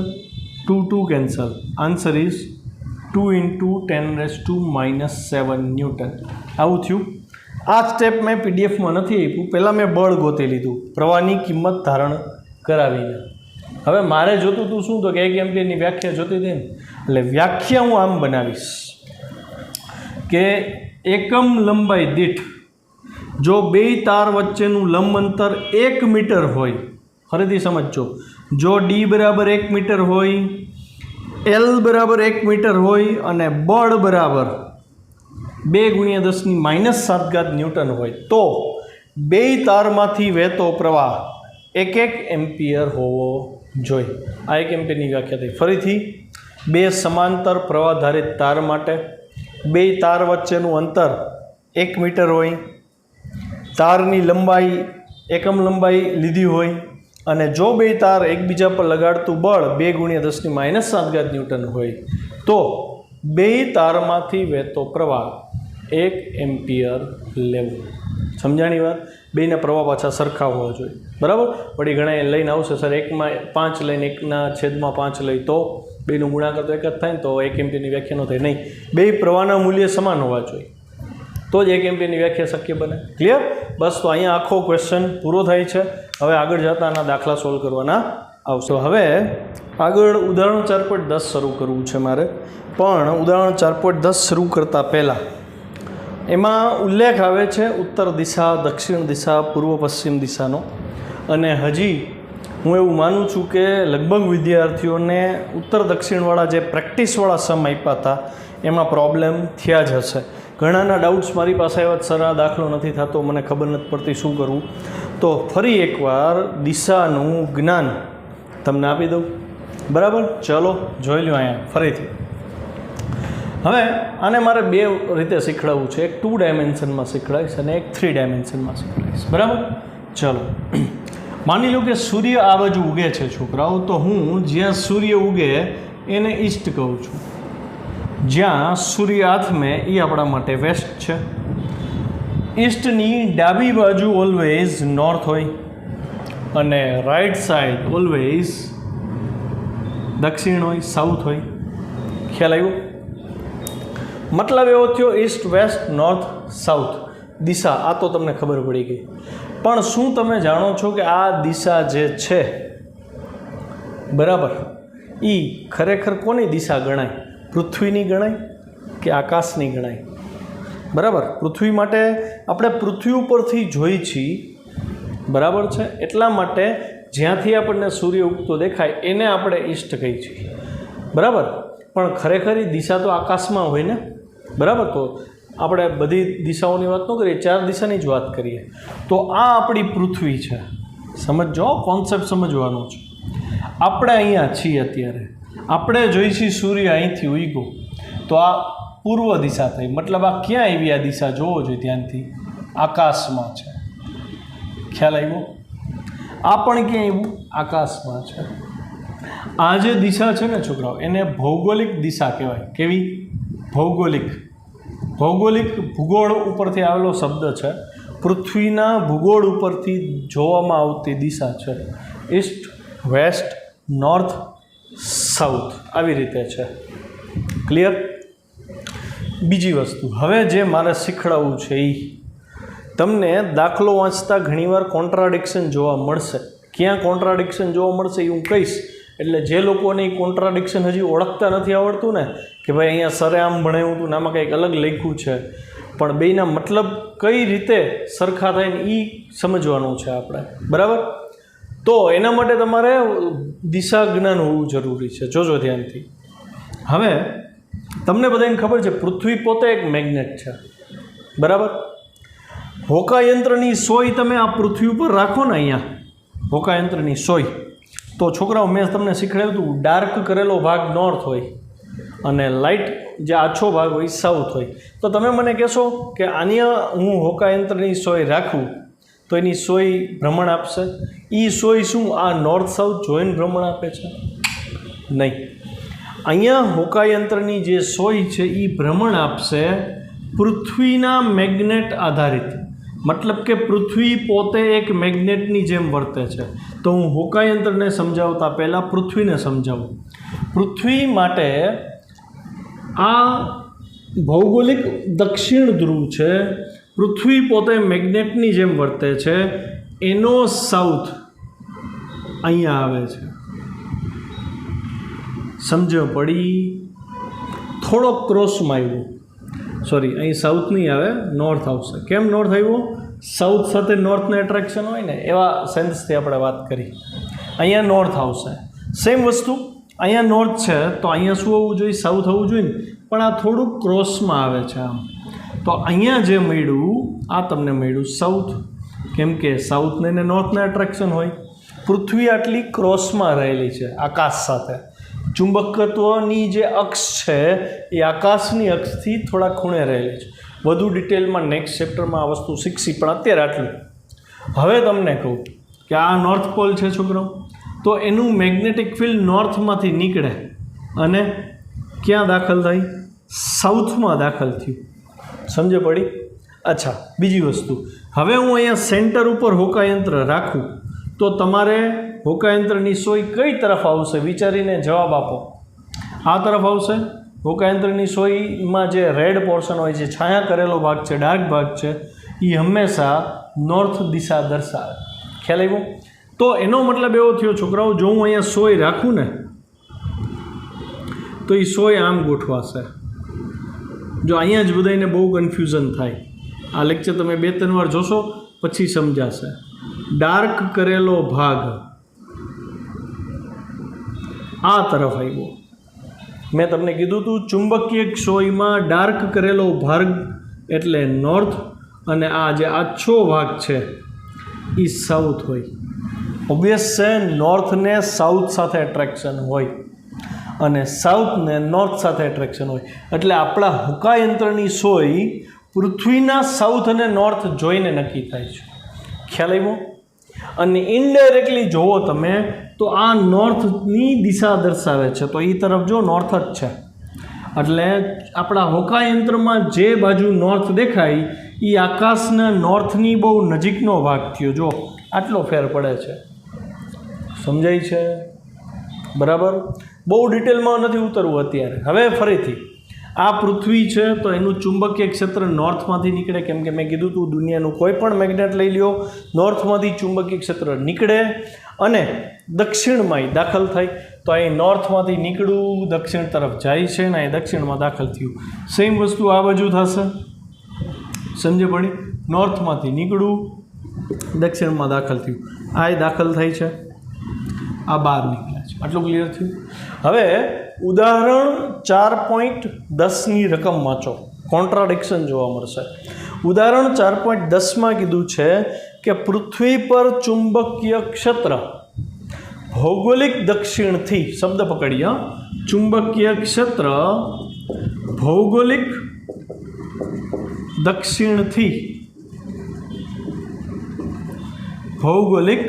2 cancel. Answer is 2 × 10⁻⁷ newton. આવું થયું. આ સ્ટેપ મેં પીડીએફમાં નથી આપ્યું. પહેલાં મેં બળ ગોતી લીધું પ્રવાહની કિંમત ધારણ કરાવીને. હવે મારે જોતું હતું શું? તો કે 1 એમ્પિયરની વ્યાખ્યા જોતી હતી ને, એટલે વ્યાખ્યા હું આમ બનાવીશ કે એકમ લંબાઈ દીઠ જો બે તાર વચ્ચેનું લંબ અંતર 1 મીટર હોય, ફરીથી સમજજો, જો ડી બરાબર 1 મીટર હોય, એલ બરાબર 1 મીટર હોય અને બળ બરાબર 2 × 10⁻⁷ ન્યૂટન હોય, તો બે તારમાંથી વહેતો પ્રવાહ 1 એમ્પિયર હોવો જોઈએ. આ 1 એમ્પિયરની વ્યાખ્યા થઈ. ફરીથી, બે સમાંતર પ્રવાહધારિત તાર માટે બે તાર વચ્ચેનું અંતર 1 મીટર હોય, તારની લંબાઈ એકમ લંબાઈ લીધી હોય અને જો બે તાર એકબીજા પર લગાડતું બળ 2 × 10⁻⁷ ન્યૂટન હોય, તો બે તારમાંથી વહેતો પ્રવાહ 1 એમ્પિયર લેવું. સમજાણી વાત? બેના પ્રવાહ પાછા સરખા હોવા જોઈએ. બરાબર. વળી ઘણા લઈને આવશે સર 1/5 લઈને 1/5 લઈ તો બેનું ગુણાકાર તો 1 જ થાય ને, તો 1 એમ્પિયરની વ્યાખ્યા ન થાય. નહીં, બે પ્રવાહના મૂલ્ય સમાન હોવા જોઈએ, તો જ 1 એમ્પિયરની વ્યાખ્યા શક્ય બને. ક્લિયર? બસ. તો અહીંયા આખો ક્વેશ્ચન પૂરો થાય છે. હવે આગળ જતા આના દાખલા સોલ્વ કરવાના આવશે. હવે આગળ ઉદાહરણ 4.10 શરૂ કરવું છે મારે, પણ ઉદાહરણ 4.10 શરૂ કરતાં પહેલાં એમાં ઉલ્લેખ આવે છે ઉત્તર દિશા, દક્ષિણ દિશા, પૂર્વ પશ્ચિમ દિશાનો. અને હજી હું એવું માનું છું કે લગભગ વિદ્યાર્થીઓને ઉત્તર દક્ષિણવાળા જે પ્રેક્ટિસવાળા સમ આપ્યા હતા એમાં પ્રોબ્લેમ થયા જ હશે. ઘણાના ડાઉટ્સ મારી પાસે આવ્યા, સર આ દાખલો નથી થતો, મને ખબર નથી પડતી શું કરવું. તો ફરી એકવાર દિશાનું જ્ઞાન તમને આપી દઉં. બરાબર, ચલો જોઈ લો અહીંયા ફરીથી. હવે આને મારે બે રીતે શીખવાડવું છે. એક 2 ડાયમેન્શનમાં શીખવાડીશ અને એક 3 ડાયમેન્શનમાં શીખવાડીશ. બરાબર, ચલો. માની લો કે સૂર્ય આ બાજુ ઉગે છે છોકરાઓ, તો હું જ્યાં સૂર્ય ઉગે એને ઈસ્ટ કહું છું. જ્યાં સૂર્ય હાથમે એ આપણા માટે વેસ્ટ છે. ઈસ્ટની ડાબી બાજુ ઓલવેઝ નોર્થ હોય અને રાઈટ સાઈડ ઓલવેઝ દક્ષિણ હોય, સાઉથ હોય. ખ્યાલ આવ્યો? મતલબ એવો થયો ઈસ્ટ, વેસ્ટ, નોર્થ, સાઉથ દિશા. આ તો તમને ખબર પડી ગઈ. પણ શું તમે જાણો છો કે આ દિશા જે છે, બરાબર, એ ખરેખર કોની દિશા ગણાય? પૃથ્વીની ગણાય કે આકાશની ગણાય? બરાબર, પૃથ્વી માટે આપણે પૃથ્વી ઉપરથી જોઈ છીએ, બરાબર છે. એટલા માટે જ્યાંથી આપણને સૂર્ય ઉગતો દેખાય એને આપણે ઈસ્ટ કહીએ છીએ. બરાબર, પણ ખરેખર એ દિશા તો આકાશમાં હોય ને. બરાબર, તો આપણે બધી દિશાઓની વાત ન કરીએ, 4 દિશાની જ વાત કરીએ. તો આ આપણી પૃથ્વી છે. સમજો, કોન્સેપ્ટ સમજવાનો છે. આપણે અહીંયા છીએ અત્યારે, આપણે જોઈ છીએ સૂર્ય અહીંથી ઉગ્યો, તો આ પૂર્વ દિશા થઈ. મતલબ આ ક્યાં આવી? આ દિશા જોવો જોઈએ ધ્યાનથી, આકાશમાં છે. ખ્યાલ આવ્યો? આ પણ ક્યાં આવ્યું? આકાશમાં છે. આ જે દિશા છે ને છોકરાઓ, એને ભૌગોલિક દિશા કહેવાય. કેવી? ભૌગોલિક. ભૌગોલિક ભૂગોળ ઉપરથી આવેલો શબ્દ છે. પૃથ્વીના ભૂગોળ ઉપરથી જોવામાં આવતી દિશા છે. ઈસ્ટ, વેસ્ટ, નોર્થ, સાઉથ, આવી રીતે છે. ક્લિયર? બીજી વસ્તુ હવે જે મારે શીખવાડવું છે એ તમને દાખલો વાંચતા ઘણીવાર કોન્ટ્રાડિક્શન જોવા મળશે. ક્યાં કોન્ટ્રાડિક્શન જોવા મળશે એ હું કહીશ. એટલે જે લોકોને એ કોન્ટ્રાડિક્શન હજી ઓળખતા નથી આવડતું ને, કે ભાઈ અહીંયા સરે આમ ભણાવ્યું હતું ને આમાં કંઈક અલગ લખ્યું છે, પણ બેયના મતલબ કઈ રીતે સરખા થાય ને એ સમજવાનું છે આપણે. બરાબર, તો એના માટે તમારે દિશા જ્ઞાન હોવું જરૂરી છે. જોજો ધ્યાનથી. હવે તમને બધાને ખબર છે પૃથ્વી પોતે એક મેગ્નેટ છે. બરાબર, હોકાયંત્રની સોય તમે આ પૃથ્વી ઉપર રાખો ને, અહીંયા હોકાયંત્રની સોય, તો છોકરાઓ મેં તમને શીખવાડ્યું હતું, ડાર્ક કરેલો ભાગ નોર્થ હોય અને લાઇટ જે આછો ભાગ હોય સાઉથ હોય. તો તમે મને કહેશો કે અહીંયા હું હોકાયંત્રની સોય રાખું તો એની સોય ભ્રમણ આપશે? એ સોય શું આ નોર્થ સાઉથ જોઈને ભ્રમણ આપે છે? નહીં. અહીંયા હોકાયંત્રની જે સોય છે એ ભ્રમણ આપશે પૃથ્વીના મેગ્નેટ આધારિત. મતલબ કે પૃથ્વી પોતે એક મેગ્નેટની જેમ વર્તે છે. તો હું હોકાયંત્રને સમજાવતા પહેલાં પૃથ્વીને સમજાવું. પૃથ્વી માટે આ ભૌગોલિક દક્ષિણ ધ્રુવ છે. પૃથ્વી પોતે મેગ્નેટની જેમ વર્તે છે. એનો સાઉથ અહીંયા આવે છે. સમજો પડી? થોડો ક્રોસમાં આવ્યો. સોરી, અહીં સાઉથ નહીં આવે, નોર્થ આવશે. કેમ નોર્થ આવ્યો? સાઉથ સાથે નોર્થને એટ્રેક્શન હોય ને, એવા સેન્સથી આપણે વાત કરી. અહીંયા નોર્થ આવશે. સેમ વસ્તુ અહીંયા નોર્થ છે તો અહીંયા શું હોવું જોઈએ? સાઉથ હોવું જોઈએ ને. પણ આ થોડુંક ક્રોસમાં આવે છે આમ. તો અહીંયા જે મળ્યું આ તમને મળ્યું સાઉથ. કેમ કે સાઉથને ને નોર્થને એટ્રેક્શન હોય. પૃથ્વી આટલી ક્રોસમાં રહેલી છે આકાશ સાથે. ચુંબકત્વની જે અક્ષ છે એ આકાશની અક્ષથી થોડા ખૂણે રહેલી છે. વધુ ડિટેલમાં નેક્સ્ટ ચેપ્ટરમાં આ વસ્તુ શીખશી, પણ અત્યારે આટલું. હવે તમને કહું કે આ નોર્થ પોલ છે છોકરો, તો એનું મેગ્નેટિક ફિલ્ડ નોર્થમાંથી નીકળે અને ક્યાં દાખલ થાય? સાઉથમાં દાખલ થયું. સમજે પડી? અચ્છા, બીજી વસ્તુ, હવે હું અહીંયા સેન્ટર ઉપર હોકાયંત્ર રાખું તો તમારે હોકાયંત્રની સોય કઈ તરફ આવશે? વિચારીને જવાબ આપો. આ તરફ આવશે. હોકાયંત્રની સોયમાં જે રેડ પોર્શન હોય, જે છાયા કરેલો ભાગ છે, ડાર્ક ભાગ છે, એ હંમેશા નોર્થ દિશા દર્શાવે. ખ્યાલ આવ્યો? તો એનો મતલબ એવો થયો છોકરાઓ, જો હું અહીંયા સોય રાખું ને તો એ સોય આમ ગોઠવાશે. જો અહીંયા જ બધાને બહુ કન્ફ્યુઝન થાય. આ લેક્ચર તમે 2-3 વાર જોશો પછી સમજાશે. ડાર્ક કરેલો ભાગ આ તરફ આવ્યો. મેં તમને કીધું હતું ચુંબકીય ક્ષોયમાં ડાર્ક કરેલો ભાગ એટલે નોર્થ અને આ જે આછો ભાગ છે એ સાઉથ હોય. ઓબ્વિયસ છે નોર્થને સાઉથ સાથે એટ્રેક્શન હોય અને સાઉથને નોર્થ સાથે એટ્રેક્શન હોય. એટલે આપણા હુકાયંત્રની સોય પૃથ્વીના સાઉથ અને નોર્થ જોઈને નક્કી થાય છે. ખ્યાલ આવ્યો? અને ઇનડાયરેક્ટલી જુઓ તમે તો આ નોર્થની દિશા દર્શાવે છે, તો એ તરફ જો નોર્થ જ છે. એટલે આપણા હોકાયંત્રમાં જે બાજુ નોર્થ દેખાય એ આકાશના નોર્થની બહુ નજીકનો ભાગ થયો. જો આટલો ફેર પડે છે. સમજાય છે? બરાબર. બહુ ડિટેલમાં નથી ઉતરવું અત્યારે. હવે ફરીથી આ પૃથ્વી છે તો એનું ચુંબકીય ક્ષેત્ર નોર્થમાંથી નીકળે, કેમ કે મેં કીધું હતું દુનિયાનું કોઈ પણ મેગ્નેટ લઈ લ્યો નોર્થમાંથી ચુંબકીય ક્ષેત્ર નીકળે અને દક્ષિણમાં દાખલ થાય. તો અહીં નોર્થમાંથી નીકળવું દક્ષિણ તરફ જાય છે ને અહીં દક્ષિણમાં દાખલ થયું. સેમ વસ્તુ આ બાજુ થશે. સમજે પડી? નોર્થમાંથી નીકળવું દક્ષિણમાં દાખલ થયું. આ દાખલ થાય છે, આ બહાર નીકળે છે. આટલું ક્લિયર થયું? હવે ઉદાહરણ 4.10ની રકમ વાંચો. કોન્ટ્રાડિક્શન જોવા મળશે. ઉદાહરણ 4.10માં કીધું છે કે પૃથ્વી પર ચુંબકીય ક્ષેત્ર ભૌગોલિક દક્ષિણથી, શબ્દ પકડીએ, ચુંબકીય ક્ષેત્ર ભૌગોલિક દક્ષિણથી ભૌગોલિક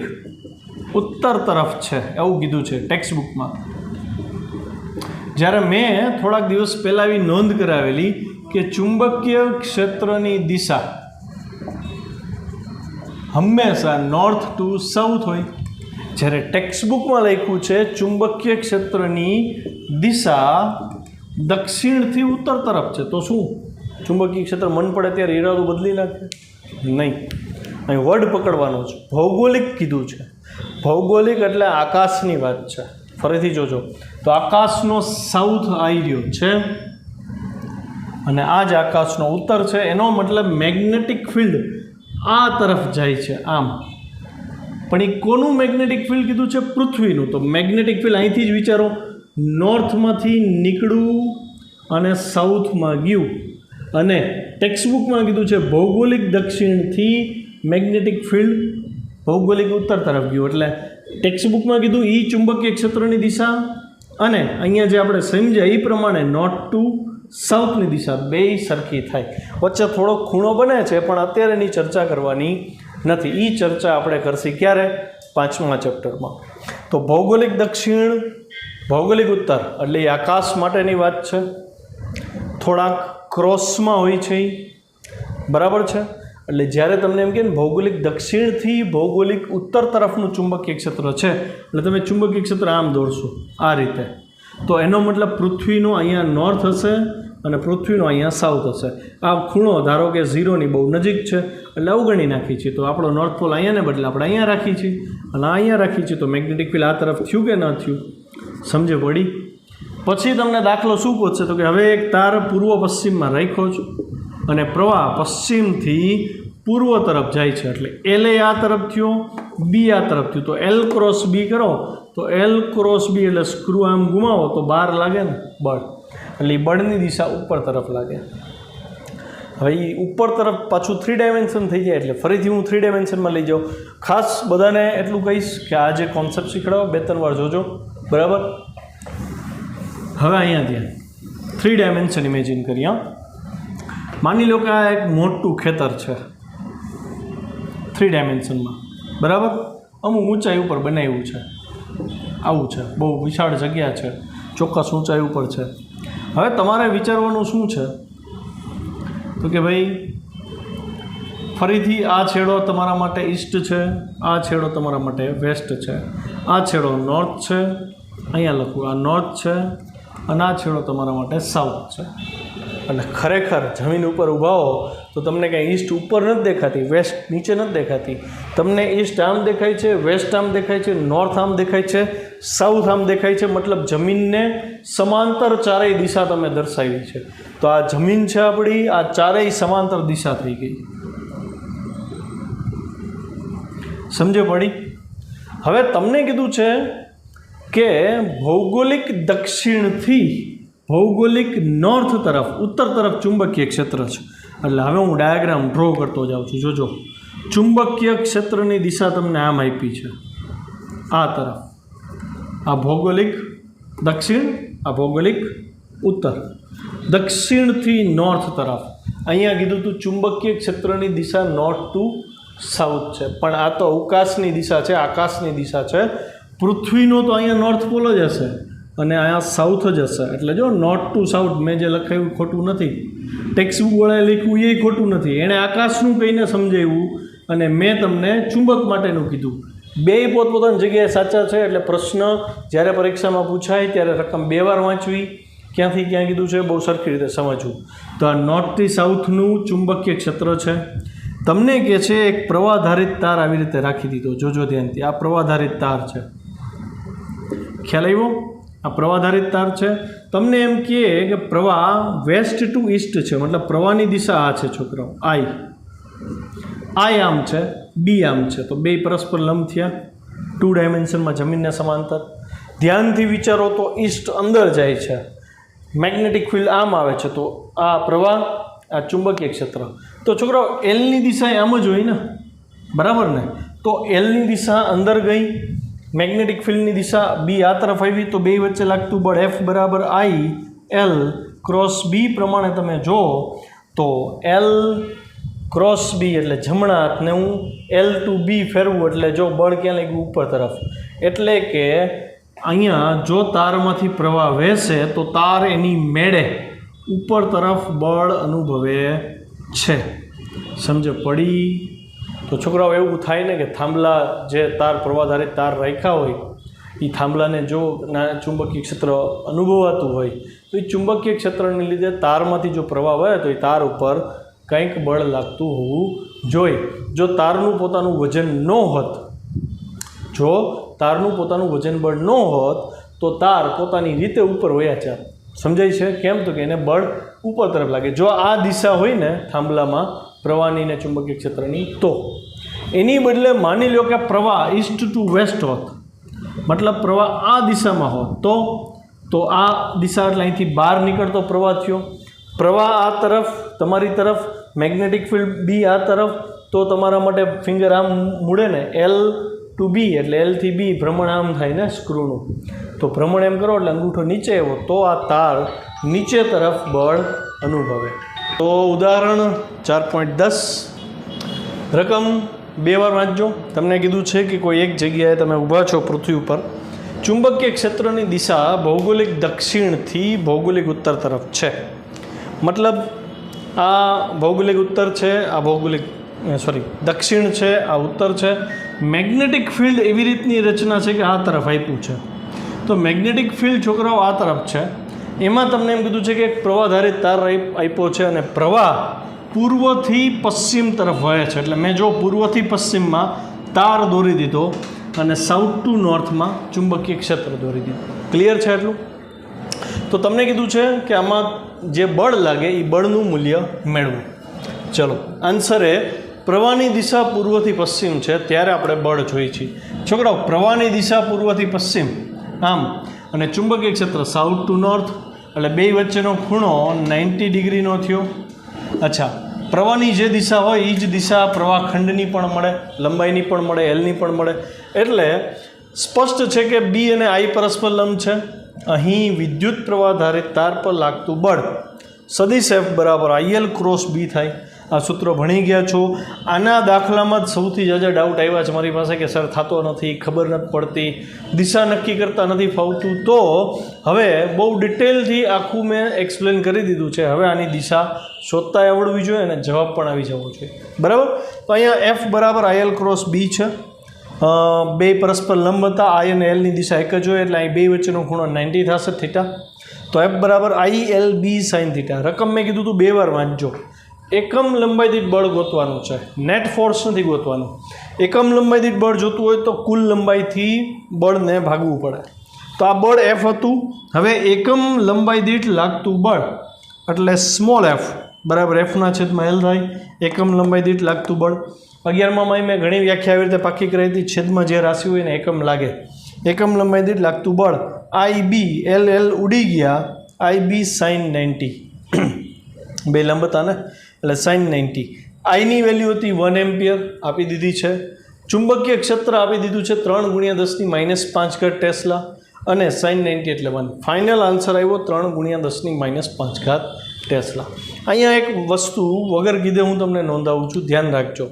ઉત્તર તરફ છે એવું કીધું છે ટેક્સ્ટબુકમાં. જ્યારે મેં થોડાક દિવસ પહેલાં એવી નોંધ કરાવેલી કે ચુંબકીય ક્ષેત્રની દિશા હંમેશા નોર્થ ટુ સાઉથ હોય, જ્યારે ટેક્સ્ટબુકમાં લખ્યું છે ચુંબકીય ક્ષેત્રની દિશા દક્ષિણથી ઉત્તર તરફ છે. તો શું ચુંબકીય ક્ષેત્ર મન પડે ત્યારે ઈરાદો બદલી નાખે? નહીં. અહીં વર્ડ પકડવાનો છે. ભૌગોલિક કીધું છે. ભૌગોલિક એટલે આકાશની વાત છે. ફરીથી જોજો તો આકાશનો સાઉથ આવી રહ્યો છે અને આ જ આકાશનો ઉત્તર છે. એનો મતલબ મેગ્નેટિક ફિલ્ડ આ તરફ જાય છે આમ. પણ એ કોનું મેગ્નેટિક ફિલ્ડ કીધું છે? પૃથ્વીનું. તો મેગ્નેટિક ફિલ્ડ અહીંથી જ વિચારો, નોર્થમાંથી નીકળવું અને સાઉથમાં ગયું. અને ટેક્સ્ટબુકમાં કીધું છે ભૌગોલિક દક્ષિણથી મેગ્નેટિક ફિલ્ડ ભૌગોલિક ઉત્તર તરફ ગયું. એટલે ટેક્સ્ટબુકમાં કીધું એ ચુંબકીય ક્ષેત્રની દિશા અને અહીંયા જે આપણે સમજ્યા એ પ્રમાણે નોર્થ ટુ સાઉથની દિશા બે સરખી થાય. વચ્ચે થોડો ખૂણો બને છે પણ અત્યારે એની ચર્ચા કરવાની નથી. એ ચર્ચા આપણે કરશી ક્યારે? 5મા ચેપ્ટરમાં. તો ભૌગોલિક દક્ષિણ ભૌગોલિક ઉત્તર એટલે એ આકાશ માટેની વાત છે. થોડાક ક્રોસમાં હોય છે એ, બરાબર છે. એટલે જ્યારે તમને એમ કહે ને ભૌગોલિક દક્ષિણથી ભૌગોલિક ઉત્તર તરફનું ચુંબકીય ક્ષેત્ર છે એટલે તમે ચુંબકીય ક્ષેત્ર આમ દોરશો આ રીતે. તો એનો મતલબ પૃથ્વીનો અહીંયા નોર્થ હશે અને પૃથ્વીનો અહીંયા સાઉથ હશે. આ ખૂણો ધારો કે 0ની બહુ નજીક છે એટલે અવગણી નાખી છીએ. તો આપણો નોર્થ પોલ અહીંયાને બદલે આપણે અહીંયા રાખીએ છીએ અને અહીંયા રાખીએ છીએ. તો મેગ્નેટિક ફિલ્ડ આ તરફ થયું કે ન થયું? સમજે પડી? પછી તમને દાખલો શું પૂછશે તો કે હવે એક તાર પૂર્વ પશ્ચિમમાં રાખ્યો છો અને પ્રવાહ પશ્ચિમથી પૂર્વ તરફ જાય છે. એટલે એલ એ આ તરફ થયો, બી આ તરફ થયું. તો એલ ક્રોસ બી કરો તો એલ ક્રોસ બી એટલે સ્ક્રૂ આમ ઘુમાવો તો બહાર લાગે ને બળ, એટલે એ બળની દિશા ઉપર તરફ લાગે. હવે એ ઉપર તરફ પાછું 3 ડાયમેન્શન થઈ જાય. એટલે ફરીથી હું 3 ડાયમેન્શનમાં લઈ જાઉં. ખાસ બધાને એટલું કહીશ કે આ જે કોન્સેપ્ટ શીખડાવો 2-3 વાર જોજો, બરાબર. હવે અહીંયા ધ્યાન 3 ડાયમેન્શન ઇમેજિન કરીએ. માની લો કે આ એક મોટું ખેતર છે 3 ડાયમેન્શનમાં, બરાબર. અમુક ઊંચાઈ ઉપર બનાવ્યું છે, આવું છે, બહુ વિશાળ જગ્યા છે, ચોક્કસ ઊંચાઈ ઉપર છે. હવે તમારે વિચારવાનું શું છે તો કે ભાઈ ફરીથી આ છેડો તમારા માટે ઈસ્ટ છે, આ છેડો તમારા માટે વેસ્ટ છે, આ છેડો નોર્થ છે, અહીંયા લખું આ નોર્થ છે અને આ છેડો તમારા માટે સાઉથ છે. એટલે ખરેખર જમીન ઉપર ઊભા હો તો તો તમને કાંઈ ઈસ્ટ ઉપર નથી દેખાતી, વેસ્ટ નીચે નથી દેખાતી, તમને ઈસ્ટ આમ દેખાય છે, વેસ્ટ આમ દેખાય છે, નોર્થ આમ દેખાય છે, સાઉથ આમ દેખાય છે. મતલબ જમીનને સમાંતર ચારેય દિશા તમે દર્શાવી છે. તો આ જમીન છે આપણી, આ ચારેય સમાંતર દિશા થઈ ગઈ. સમજે પડી? હવે તમને કીધું છે કે ભૌગોલિક દક્ષિણથી ભૌગોલિક નોર્થ તરફ, ઉત્તર તરફ ચુંબકીય ક્ષેત્ર છે. એટલે હવે હું ડાયાગ્રામ ડ્રો કરતો જાઉં છું. જોજો, ચુંબકીય ક્ષેત્રની દિશા તમને આમ આપી છે, આ તરફ. આ ભૌગોલિક દક્ષિણ, આ ભૌગોલિક ઉત્તર. દક્ષિણથી નોર્થ તરફ અહીંયા કીધું હતું ચુંબકીય ક્ષેત્રની દિશા નોર્થ ટુ સાઉથ છે, પણ આ તો અવકાશની દિશા છે, આકાશની દિશા છે. પૃથ્વીનો તો અહીંયા નોર્થ પોલ જ હશે અને અહીંયા સાઉથ જ હશે. એટલે જો નોર્થ ટુ સાઉથ મેં જે લખાયું ખોટું નથી, ટેક્સ્ટબુક વળે લખ્યું એ ખોટું નથી. એણે આકાશનું કહીને સમજાવ્યું અને મેં તમને ચુંબક માટેનું કીધું. બે પોતપોતાની જગ્યાએ સાચા છે. એટલે પ્રશ્ન જ્યારે પરીક્ષામાં પૂછાય ત્યારે રકમ 2 વાર વાંચવી, ક્યાંથી ક્યાં કીધું છે બહુ સરખી રીતે સમજવું. તો આ નોર્થથી સાઉથનું ચુંબકીય ક્ષેત્ર છે. તમને કહે છે એક પ્રવાહધારિત તાર આવી રીતે રાખી દીધો. જોજો ધ્યાનથી, આ પ્રવાહધારિત તાર છે. ખ્યાલ આવ્યો? આ પ્રવાહધારિત તાર છે. તમને એમ કહે કે પ્રવાહ વેસ્ટ ટુ ઈસ્ટ છે, મતલબ પ્રવાહની દિશા આ છે છોકરાઓ, આઈ આમ છે, બી આમ છે. તો બે પરસ્પર લંબ થયા 2 ડાયમેન્શનમાં જમીનને સમાંતર. ધ્યાનથી વિચારો તો ઈસ્ટ અંદર જાય છે, મેગ્નેટિક ફિલ્ડ આમ આવે છે, તો આ પ્રવાહ, આ ચુંબકીય ક્ષેત્ર. તો છોકરાઓ એલની દિશા આમ જ હોય ને, બરાબર ને? તો એલની દિશા અંદર ગઈ, મેગ્નેટિક ફિલ્ડની દિશા બી આ તરફ આવી, તો બે વચ્ચે લાગતું બળ એફ બરાબર આઈ એલ ક્રોસ બી પ્રમાણે તમે જો તો એલ ક્રોસ બી એટલે જમણા હાથને હું એલ ટુ બી ફેરવું એટલે જો બળ ક્યાં લાગ્યું? ઉપર તરફ. એટલે કે અહીંયા જો તારમાંથી પ્રવાહ વહેશે તો તાર એની મેળે ઉપર તરફ બળ અનુભવે છે. સમજ પડી? તો છોકરાઓ એવું થાય ને કે થાંભલા જે તાર પ્રવાહધારિત તાર રાખ્યા હોય એ થાંભલાને જો ચુંબકીય ક્ષેત્ર અનુભવાતું હોય તો એ ચુંબકીય ક્ષેત્રને લીધે તારમાંથી જો પ્રવાહ વહે તો એ તાર ઉપર કંઈક બળ લાગતું હોવું જોઈએ. જો તારનું પોતાનું વજન ન હોત, જો તારનું પોતાનું વજન બળ ન હોત તો તાર પોતાની રીતે ઉપર વયા જાય. સમજાય છે કેમ? તો કે એને બળ ઉપર તરફ લાગે. જો આ દિશા હોય ને થાંભલામાં પ્રવાહની ને ચુંબકીય ક્ષેત્રની, તો એની બદલે માની લો કે પ્રવાહ ઈસ્ટ ટુ વેસ્ટ હોત, મતલબ પ્રવાહ આ દિશામાં હોત, તો આ દિશા એટલે અહીંથી બહાર નીકળતો પ્રવાહ થયો. પ્રવાહ આ તરફ, તમારી તરફ, મેગ્નેટિક ફિલ્ડ બી આ તરફ, તો તમારા માટે ફિંગર આમ મુડે ને, એલ ટુ બી એટલે એલથી બી ભ્રમણ આમ થાય ને સ્ક્રૂનું. તો ભ્રમણ એમ કરો એટલે અંગૂઠો નીચે આવ્યો તો આ તાર નીચે તરફ બળ અનુભવે. તો ઉદાહરણ 4.10 રકમ 2 વાર વાંચજો. તમને કીધું છે કે કોઈ એક જગ્યાએ તમે ઊભા છો પૃથ્વી ઉપર, ચુંબકીય ક્ષેત્રની દિશા ભૌગોલિક દક્ષિણથી ભૌગોલિક ઉત્તર તરફ છે. મતલબ આ ભૌગોલિક ઉત્તર છે, આ ભૌગોલિક દક્ષિણ છે, આ ઉત્તર છે. મેગ્નેટિક ફિલ્ડ એવી રીતની રચના છે કે આ તરફ આપ્યું છે. તો મેગ્નેટિક ફિલ્ડ છોકરાઓ આ તરફ છે. એમાં તમને એમ કીધું છે કે એક પ્રવાહધારિત તાર આપ્યો છે અને પ્રવાહ પૂર્વથી પશ્ચિમ તરફ વહે છે. એટલે મેં જો પૂર્વથી પશ્ચિમમાં તાર દોરી દીધો અને સાઉથ ટુ નોર્થમાં ચુંબકીય ક્ષેત્ર દોરી દીધું. ક્લિયર છે એટલું? તો તમને કીધું છે કે આમાં જે બળ લાગે એ બળનું મૂલ્ય મેળવું. ચલો, આન્સર એ પ્રવાહની દિશા પૂર્વથી પશ્ચિમ છે ત્યારે આપણે બળ જોઈએ છીએ. છોકરાઓ પ્રવાહની દિશા પૂર્વથી પશ્ચિમ આમ અને ચુંબકીય ક્ષેત્ર સાઉથ ટુ નોર્થ એટલે બે વચ્ચેનો ખૂણો 90 ડિગ્રીનો થયો. અચ્છા, પ્રવાહની જે દિશા હોય એ જ દિશા પ્રવાહ ખંડની પણ મળે, લંબાઈની પણ મળે, એલની પણ મળે. એટલે સ્પષ્ટ છે કે બી અને આઈ પરસ્પર લંબ છે. અહીં વિદ્યુત પ્રવાહધારિત તાર પર લાગતું બળ સદિશ એફ બરાબર આઈએલ ક્રોસ બી થાય. આ સૂત્ર ભણી ગયા છો. આના દાખલામાં જ સૌથી ઝાઝા ડાઉટ આવ્યા છે મારી પાસે કે સર થતો નથી, ખબર નથી પડતી, દિશા નક્કી કરતા નથી ફાવતું. તો હવે બહુ ડિટેલથી આખું મેં એક્સપ્લેન કરી દીધું છે. હવે આની દિશા શોધતા આવડવી જોઈએ અને જવાબ પણ આવી જવો જોઈએ. બરાબર? તો અહીંયા એફ બરાબર આઈએલ ક્રોસ બી છે. બે પરસ્પર લંબ હતા, આઈ અને એલની દિશા એક જ હોય એટલે અહીં બે વચ્ચેનો ખૂણો 90 થશે થીટા. તો એફ બરાબર I L B sine theta. રકમ મેં કીધું તું 2 વાર વાંચજો. એકમ લંબાઈ દીઠ બળ ગોતવાનું છે, નેટ ફોર્સ નથી ગોતવાનું. એકમ લંબાઈ દીઠ બળ જોતું હોય તો કુલ લંબાઈથી બળને ભાગવું પડે. તો આ બળ એફ હતું. હવે એકમ લંબાઈ દીઠ લાગતું બળ એટલે સ્મોલ એફ બરાબર એફના છેદમાં એલ થાય. એકમ લંબાઈ દીઠ લાગતું બળ 11માં મેં ઘણી વ્યાખ્યા આવી રીતે પાકી કરી હતી. છેદમાં જે રાશિ હોય ને એકમ લાગે. એકમ લંબાઈ દીઠ લાગતું બળ આઈ બી એલ એલ ઉડી ગયા, આઈ બી સાઇન 90 બે લંબ હતા ને એટલે સાઇન 90. આઈની વેલ્યુ હતી 1 એમ્પિયર આપી દીધી છે. ચુંબકીય ક્ષેત્ર આપી દીધું છે 3 × 10⁵ ટેસ્લા અને સાઇન 90 એટલે 1. ફાઇનલ આન્સર આવ્યો 3 × 10⁵ ટેસ્લા. અહીંયા એક વસ્તુ વગર કીધે હું તમને નોંધાવું છું, ધ્યાન રાખજો.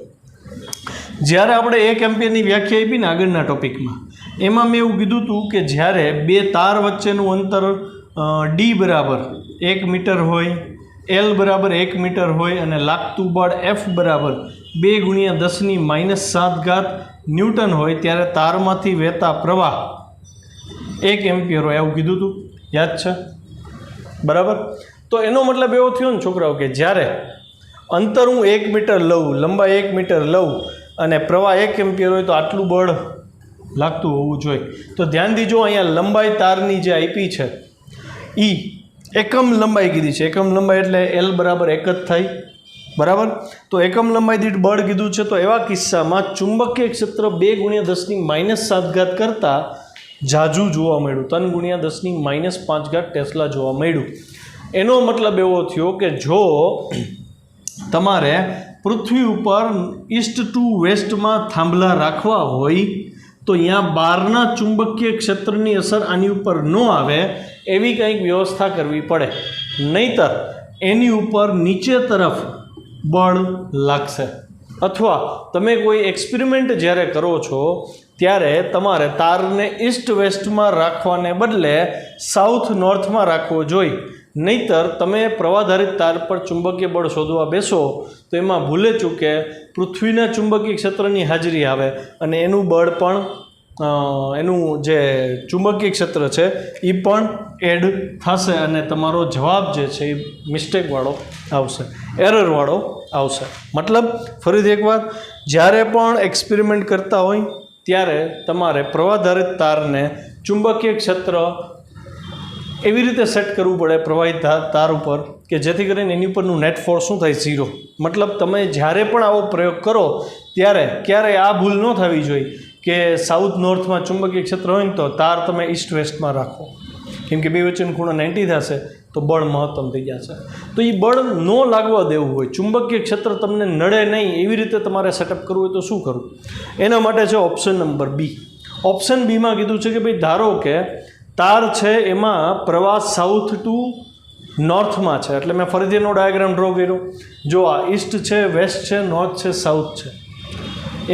જ્યારે આપણે 1 એમ્પિયરની વ્યાખ્યા આપી ને આગળના ટોપિકમાં, એમાં મેં એવું કીધું હતું કે જ્યારે બે તાર વચ્ચેનું અંતર ડી બરાબર 1 મીટર હોય, એલ બરાબર 1 મીટર હોય અને લાગતું બળ એફ બરાબર 2 × 10⁻⁷ ન્યૂટન હોય ત્યારે તારમાંથી વહેતા પ્રવાહ 1 એમ્પિયર હોય, એવું કીધું હતું. યાદ છે? બરાબર. તો એનો મતલબ એવો થયો ને છોકરાઓ કે જ્યારે અંતર હું 1 મીટર લઉં, લંબાઈ 1 મીટર લઉં અને પ્રવાહ 1 એમ્પિયર હોય તો આટલું બળ લાગતું હોવું જોઈએ. તો ધ્યાન દીજો, અહીંયા લંબાઈ તારની જે આપી છે એ એકમ લંબાઈ કીધી છે. એકમ લંબાઈ એટલે એલ બરાબર 1 જ થાય. બરાબર. તો એકમ લંબાઈ દીઠ બળ કીધું છે. તો એવા કિસ્સામાં ચુંબકીય ક્ષેત્ર 2 × 10⁻⁷ કરતાં ઝાઝુ જોવા મળ્યું. 3 × 10⁻5 ટેસ્લા જોવા મળ્યું. એનો મતલબ એવો થયો કે જો તમારે પૃથ્વી ઉપર ઈસ્ટ ટુ વેસ્ટમાં થાંભલા રાખવા હોય તો અહીંયા બહારના ચુંબકીય ક્ષેત્રની અસર આની ઉપર ન આવે એવી કંઈક વ્યવસ્થા કરવી પડે, નહીંતર એની ઉપર નીચે તરફ બળ લાગશે. અથવા તમે કોઈ એક્સપેરિમેન્ટ જ્યારે કરો છો ત્યારે તમારે તારને ઈસ્ટ વેસ્ટમાં રાખવાને બદલે સાઉથ નોર્થમાં રાખવો જોઈએ. નહીંતર તમે પ્રવાધારિત તાર પર ચુંબકીય બળ શોધવા બેસો તો એમાં ભૂલે ચૂકે પૃથ્વીના ચુંબકીય ક્ષેત્રની હાજરી આવે અને એનું બળ પણ એનું જે ચુંબકીય ક્ષેત્ર છે એ પણ એડ થશે અને તમારો જવાબ જે છે એ મિસ્ટેકવાળો આવશે, એરરવાળો આવશે. મતલબ ફરીથી એકવાર, જ્યારે પણ એક્સપેરિમેન્ટ કરતા હોય ત્યારે તમારે પ્રવાધારિત તારને ચુંબકીય ક્ષેત્ર એવી રીતે સેટ કરવું પડે પ્રવાહિત તાર ઉપર કે જેથી કરીને એની ઉપરનું નેટ ફોર્સ શું થાય? 0. મતલબ તમે જ્યારે પણ આવો પ્રયોગ કરો ત્યારે ક્યારેય આ ભૂલ ન થવી જોઈએ કે સાઉથ નોર્થમાં ચુંબકીય ક્ષેત્ર હોય ને તો તાર તમે ઈસ્ટ વેસ્ટમાં રાખો, કેમ કે બે વચ્ચેનો ખૂણો 90 થશે તો બળ મહત્તમ થઈ જશે. તો એ બળ ન લાગવા દેવું હોય, ચુંબકીય ક્ષેત્ર તમને નડે નહીં એવી રીતે તમારે સેટઅપ કરવું હોય તો શું કરવું? એના માટે છે ઓપ્શન નંબર બી. ઓપ્શન બીમાં કીધું છે કે ભાઈ ધારો કે તાર છે એમાં પ્રવાહ સાઉથ ટુ નોર્થમાં છે, એટલે મેં ફરીથી એનો ડાયાગ્રામ ડ્રો કર્યો. જો આ ઈસ્ટ છે, વેસ્ટ છે, નોર્થ છે, સાઉથ છે.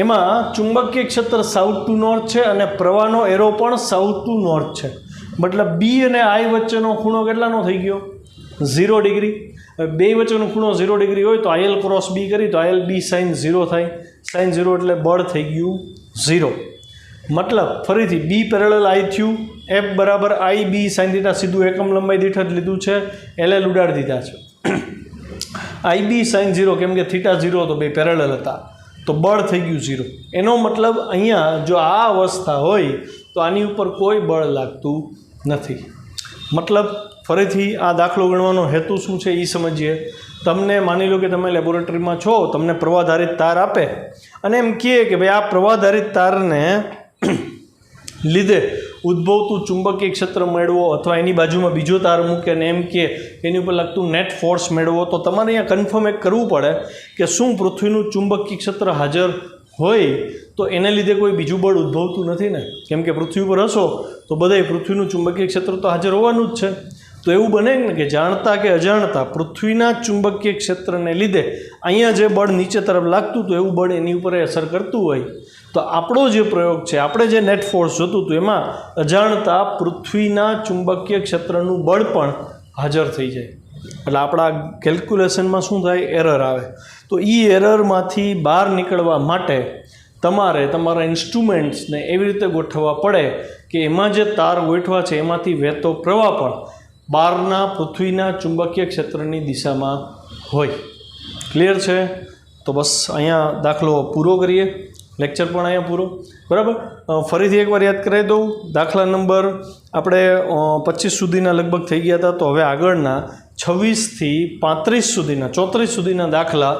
એમાં ચુંબકીય ક્ષેત્ર સાઉથ ટુ નોર્થ છે અને પ્રવાહનો એરો પણ સાઉથ ટુ નોર્થ છે. મતલબ બી અને આઈ વચ્ચેનો ખૂણો કેટલાનો થઈ ગયો? 0 ડિગ્રી. બે વચ્ચેનો ખૂણો 0 ડિગ્રી હોય તો આઈએલ ક્રોસ બી કરી તો આઈએલ બી સાઇન 0 થાય. સાઇન 0 એટલે બળ થઈ ગયું 0. મતલબ ફરીથી બી પેરેલલ આઈ થયું, એફ બરાબર આઈ બી સાઇન થીટા સીધું એકમ લંબાઈ દીઠ જ લીધું છે, એલ ઉડાડી દીધા છે. આઈ બી સાઇન 0 કેમ કે થીટા 0 તો બે પેરેલલ હતા તો બળ થઈ ગયું 0. એનો મતલબ અહીંયા જો આ અવસ્થા હોય તો આની ઉપર કોઈ બળ લાગતું નથી. મતલબ ફરીથી આ દાખલો ગણવાનો હેતુ શું છે એ સમજીએ. તમને માની લો કે તમે લેબોરેટરીમાં છો, તમને પ્રવાધારિત તાર આપે અને એમ કહે કે ભાઈ આ પ્રવાધારિત તારને લીધે ઉદ્ભવતું ચુંબકીય ક્ષેત્ર મેળવો અથવા એની બાજુમાં બીજો તાર મૂકે અને એમ કે એની ઉપર લાગતું નેટ ફોર્સ મેળવો, તો તમારે અહીંયા કન્ફર્મ એક કરવું પડે કે શું પૃથ્વીનું ચુંબકીય ક્ષેત્ર હાજર હોય તો એને લીધે કોઈ બીજું બળ ઉદ્ભવતું નથી ને? કેમ કે પૃથ્વી પર હશો તો બધાય પૃથ્વીનું ચુંબકીય ક્ષેત્ર તો હાજર હોવાનું જ છે. તો એવું બને ને કે જાણતા કે અજાણતા પૃથ્વીના ચુંબકીય ક્ષેત્રને લીધે અહીંયા જે બળ નીચે તરફ લાગતું હતું એવું બળ એની ઉપર અસર કરતું હોય તો આપણો જે પ્રયોગ છે, આપણે જે નેટ ફોર્સ જોતું હતું એમાં અજાણતા પૃથ્વીના ચુંબકીય ક્ષેત્રનું બળ પણ હાજર થઈ જાય. એટલે આપણા કેલ્ક્યુલેશનમાં શું થાય? એરર આવે. તો એ એરરમાંથી બહાર નીકળવા માટે તમારે તમારા ઇન્સ્ટ્રુમેન્ટ્સને એવી રીતે ગોઠવવા પડે કે એમાં જે તાર ગોઠવા છે એમાંથી વહેતો પ્રવાહ પણ બહારના પૃથ્વીના ચુંબકીય ક્ષેત્રની દિશામાં હોય. ક્લિયર છે? તો બસ અહીંયા દાખલો પૂરો કરીએ, લેક્ચર પણ અહીંયા પૂરો, બરાબર. ફરીથી એકવાર યાદ કરાવી દઉં, દાખલા નંબર આપણે 25 સુધીના લગભગ થઈ ગયા હતા. તો હવે આગળના 26 થી 35 સુધીના 34 સુધીના દાખલા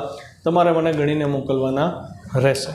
તમારે મને ગણીને મોકલવાના રહેશે.